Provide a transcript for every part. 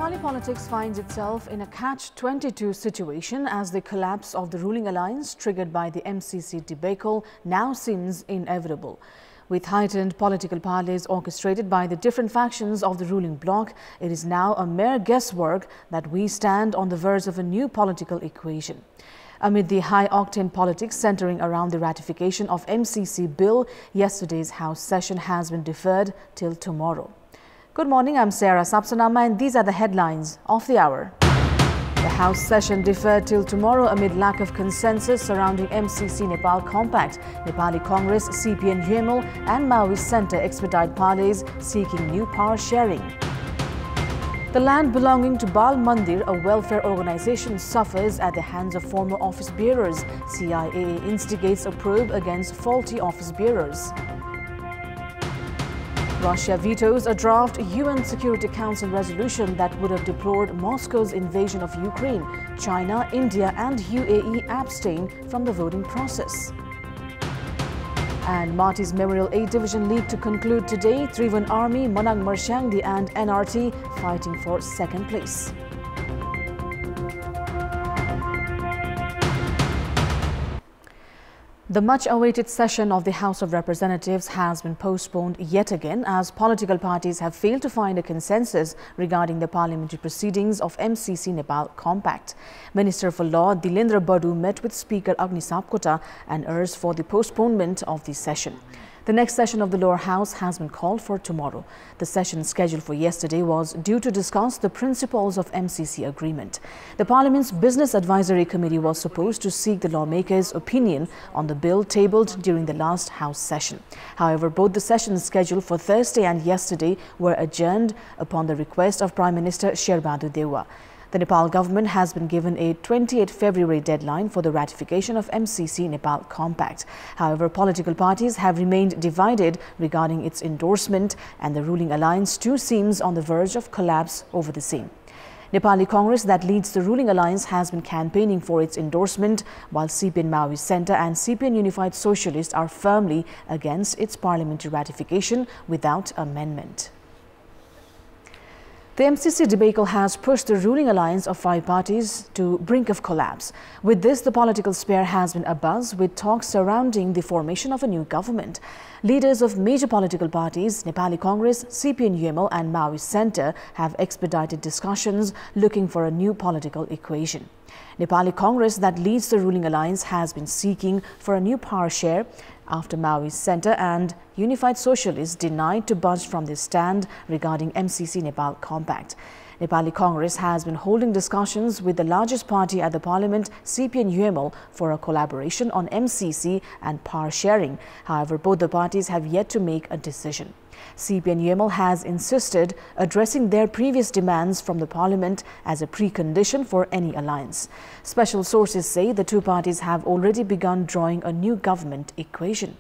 Nepali politics finds itself in a catch-22 situation as the collapse of the ruling alliance triggered by the MCC debacle now seems inevitable. With heightened political parleys orchestrated by the different factions of the ruling bloc, it is now a mere guesswork that we stand on the verge of a new political equation. Amid the high-octane politics centering around the ratification of MCC bill, yesterday's House session has been deferred till tomorrow. Good morning, I'm Sarah Sapsanama and these are the headlines of the hour. The House session deferred till tomorrow amid lack of consensus surrounding MCC Nepal Compact. Nepali Congress, CPN UML and Maoist Centre expedite parleys seeking new power sharing. The land belonging to Bal Mandir, a welfare organization, suffers at the hands of former office bearers. CIAA instigates a probe against faulty office bearers. Russia vetoes a draft UN Security Council resolution that would have deplored Moscow's invasion of Ukraine. China, India and UAE abstain from the voting process. And Marty's Memorial 8 Division League to conclude today. Tribhuvan Army, Manang Marsyangdi and NRT fighting for second place. The much-awaited session of the House of Representatives has been postponed yet again as political parties have failed to find a consensus regarding the parliamentary proceedings of MCC Nepal Compact. Minister for Law Dilendra Badu met with Speaker Agni Sapkota and urged for the postponement of the session. The next session of the lower house has been called for tomorrow. The session scheduled for yesterday was due to discuss the principles of MCC agreement. The Parliament's Business Advisory Committee was supposed to seek the lawmakers' opinion on the bill tabled during the last House session. However, both the sessions scheduled for Thursday and yesterday were adjourned upon the request of Prime Minister Sherbadu Dewa. The Nepal government has been given a 28 February deadline for the ratification of MCC Nepal Compact. However, political parties have remained divided regarding its endorsement and the ruling alliance too seems on the verge of collapse over the same. Nepali Congress that leads the ruling alliance has been campaigning for its endorsement, while CPN Maoist Centre and CPN Unified Socialist are firmly against its parliamentary ratification without amendment. The MCC debacle has pushed the ruling alliance of 5 parties to brink of collapse. With this, the political sphere has been abuzz with talks surrounding the formation of a new government. Leaders of major political parties, Nepali Congress, CPN UML and Maoist Centre have expedited discussions looking for a new political equation. Nepali Congress that leads the ruling alliance has been seeking for a new power share after Maoist Centre and Unified Socialists denied to budge from their stand regarding MCC Nepal Compact. Nepali Congress has been holding discussions with the largest party at the parliament, CPN UML, for a collaboration on MCC and power sharing. However, both the parties have yet to make a decision. CPN UML has insisted addressing their previous demands from the parliament as a precondition for any alliance. Special sources say the two parties have already begun drawing a new government equation.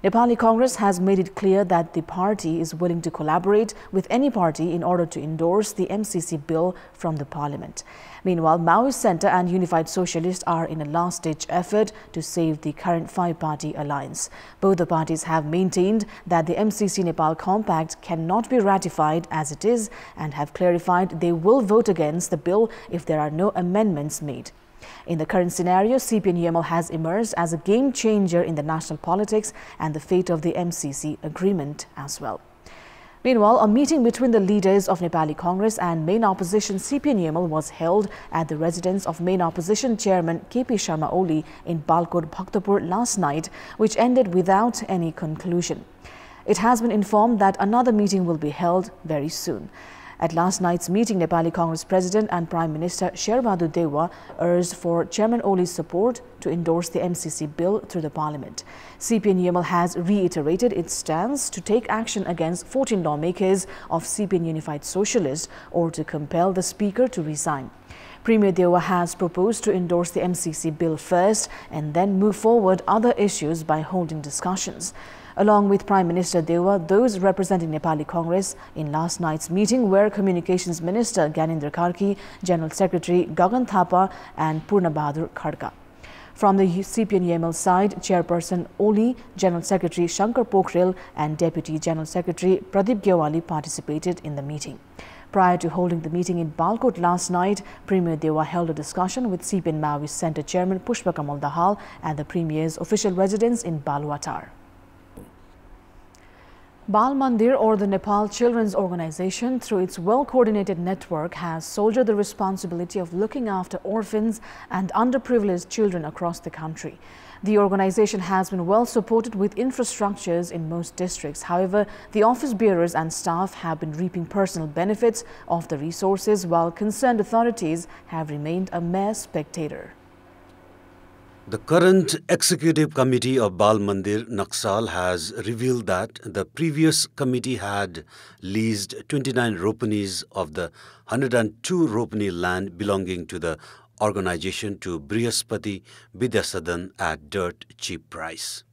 Nepali Congress has made it clear that the party is willing to collaborate with any party in order to endorse the MCC bill from the parliament. Meanwhile, Maoist Centre and Unified Socialists are in a last-ditch effort to save the current 5-party alliance. Both the parties have maintained that the MCC Nepal Compact cannot be ratified as it is and have clarified they will vote against the bill if there are no amendments made. In the current scenario, CPN UML has emerged as a game changer in the national politics and the fate of the MCC agreement as well. Meanwhile, a meeting between the leaders of Nepali Congress and main opposition CPN UML was held at the residence of main opposition chairman KP Sharma Oli in Balkot, Bhaktapur last night, which ended without any conclusion. It has been informed that another meeting will be held very soon. At last night's meeting, Nepali Congress President and Prime Minister Sherbadu Dewa urged for Chairman Oli's support to endorse the MCC bill through the Parliament. CPN UML has reiterated its stance to take action against 14 lawmakers of CPN Unified Socialist or to compel the Speaker to resign. Premier Dewa has proposed to endorse the MCC bill first and then move forward other issues by holding discussions. Along with Prime Minister Dewa, those representing Nepali Congress in last night's meeting were Communications Minister Gyanendra Karki, General Secretary Gagan Thapa and Purna Bahadur Khadka. From the CPN UML side, Chairperson Oli, General Secretary Shankar Pokhrel and Deputy General Secretary Pradeep Gyawali participated in the meeting. Prior to holding the meeting in Balkot last night, Premier Dewa held a discussion with CPN Maoist Centre Chairman Pushpa Kamal Dahal at the Premier's official residence in Baluatar. Bal Mandir, or the Nepal Children's Organization, through its well-coordinated network, has shouldered the responsibility of looking after orphans and underprivileged children across the country. The organization has been well supported with infrastructures in most districts. However, the office bearers and staff have been reaping personal benefits of the resources, while concerned authorities have remained a mere spectator. The current executive committee of Bal Mandir Naxal has revealed that the previous committee had leased 29 ropanis of the 102 ropani land belonging to the organization to Brihaspati Vidyasadan at dirt cheap price.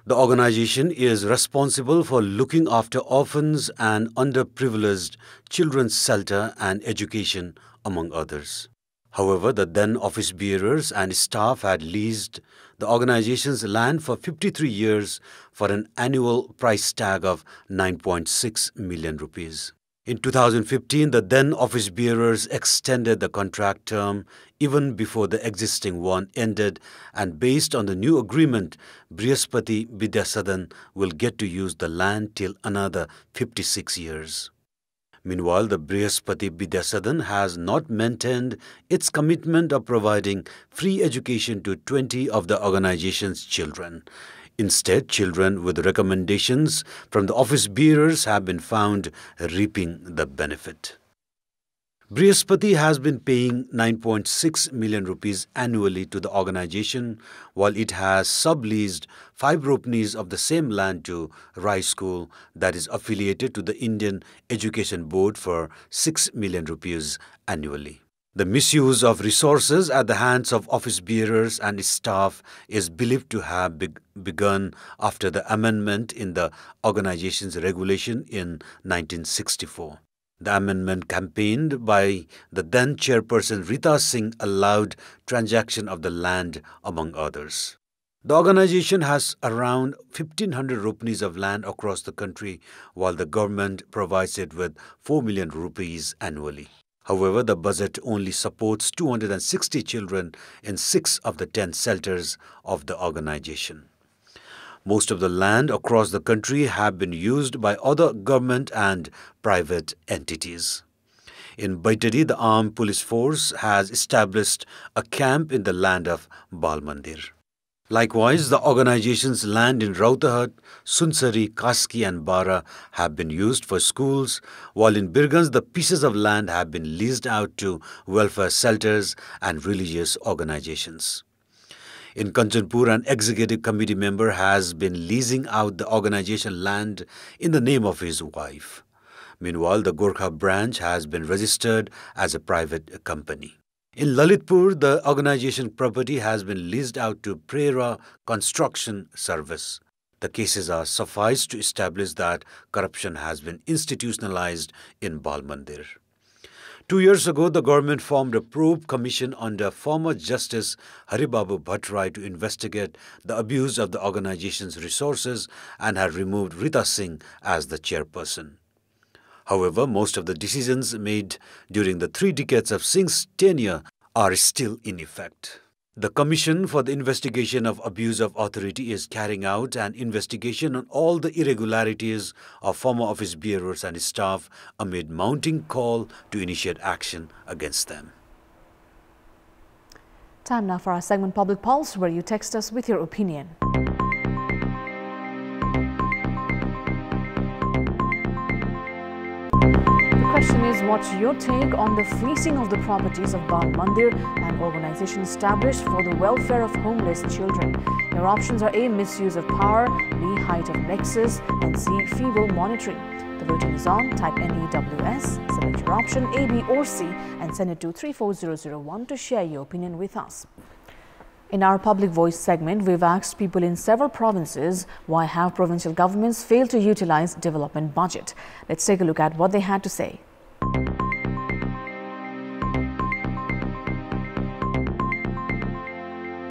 The organization is responsible for looking after orphans and underprivileged children's shelter and education, among others. However, the then office bearers and staff had leased the organization's land for 53 years for an annual price tag of 9.6 million rupees. In 2015, the then office bearers extended the contract term even before the existing one ended, and based on the new agreement, Brihaspati Vidyasadan will get to use the land till another 56 years. Meanwhile, the Brihaspati Vidyasadan has not maintained its commitment of providing free education to 20 of the organization's children. Instead, children with recommendations from the office bearers have been found reaping the benefit. Brihaspati has been paying 9.6 million rupees annually to the organization, while it has subleased 5 ropanis of the same land to Rai School that is affiliated to the Indian Education Board for 6 million rupees annually. The misuse of resources at the hands of office bearers and staff is believed to have begun after the amendment in the organization's regulation in 1964. The amendment campaigned by the then chairperson Rita Singh allowed transaction of the land, among others. The organization has around 1,500 ropanis of land across the country, while the government provides it with 4 million rupees annually. However, the budget only supports 260 children in 6 of the 10 shelters of the organization. Most of the land across the country have been used by other government and private entities. In Baitari, the armed police force has established a camp in the land of Bal Mandir. Likewise, the organization's land in Rautahat, Sunsari, Kaski and Bara have been used for schools, while in Birgans the pieces of land have been leased out to welfare shelters and religious organizations. In Kantipur, an executive committee member has been leasing out the organization land in the name of his wife. Meanwhile, the Gorkha branch has been registered as a private company. In Lalitpur, the organization property has been leased out to Prera Construction Service. The cases are sufficed to establish that corruption has been institutionalized in Bal Mandir. 2 years ago, the government formed a probe commission under former Justice Haribabu Bhattrai to investigate the abuse of the organization's resources and had removed Rita Singh as the chairperson. However, most of the decisions made during the 3 decades of Singh's tenure are still in effect. The Commission for the Investigation of Abuse of Authority is carrying out an investigation on all the irregularities of former office bearers and staff amid mounting call to initiate action against them. Time now for our segment Public Pulse, where you text us with your opinion. The question is, what's your take on the fleecing of the properties of Bal Mandir, an organization established for the welfare of homeless children? Your options are A. Misuse of power, B. Height of nexus, and C. Feeble monitoring. The voting is on. Type NEWS, select your option A, B or C and send it to 34001 to share your opinion with us. In our Public Voice segment, we've asked people in several provinces why have provincial governments failed to utilize development budget. Let's take a look at what they had to say.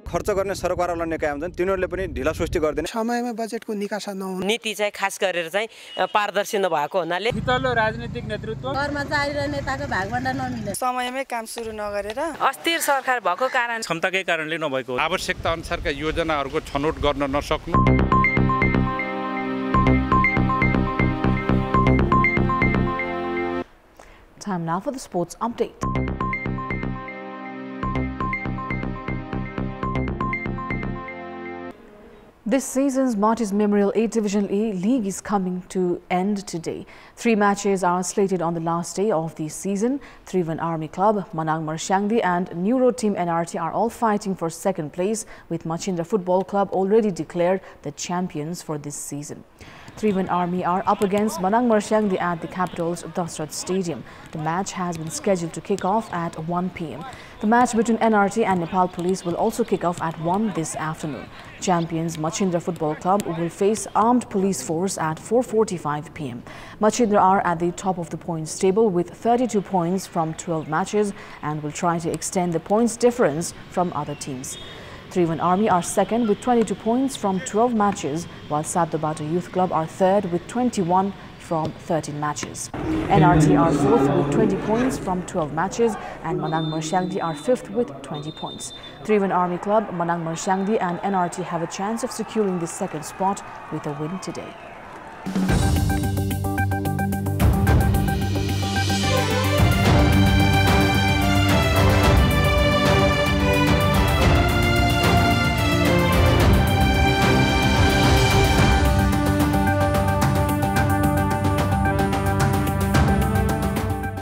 खर्च गर्ने सरकारवाला निकाय हुन्छन् तिनीहरूले पनि ढिला सुस्ती गर्दैन समयमा बजेटको निकासा नहुने नीति चाहिँ खास गरेर चाहिँ पारदर्शी नभएको हुनाले हितलो राजनीतिक नेतृत्व कर्मचारी र नेताको भागभण्डा नमिले समयमै काम सुरु नगरेर अस्थिर सरकार भएको कारण क्षमताकै कारणले नभएको आवश्यकता अनुसारका योजनाहरूको छनौट गर्न नसक्नु Time now for the sports update. This season's Marty's Memorial 8 Division A League is coming to end today. 3 matches are slated on the last day of the season. Trivan Army Club, Manang Marshangdi and Neuro Team NRT are all fighting for second place, with Machindra Football Club already declared the champions for this season. Trivan Army are up against Manang Marshangdi at the capital's Dasrat Stadium. The match has been scheduled to kick off at 1 p.m. The match between NRT and Nepal Police will also kick off at 1 this afternoon. Champions Machindra Football Club will face Armed Police Force at 4:45 p.m. Machindra are at the top of the points table with 32 points from 12 matches and will try to extend the points difference from other teams. Trivan Army are second with 22 points from 12 matches, while Sadobata Youth Club are third with 21 from 13 matches. NRT are fourth with 20 points from 12 matches and Manang Marshangdi are fifth with 20 points. Trivan Army Club, Manang Marshangdi and NRT have a chance of securing the second spot with a win today.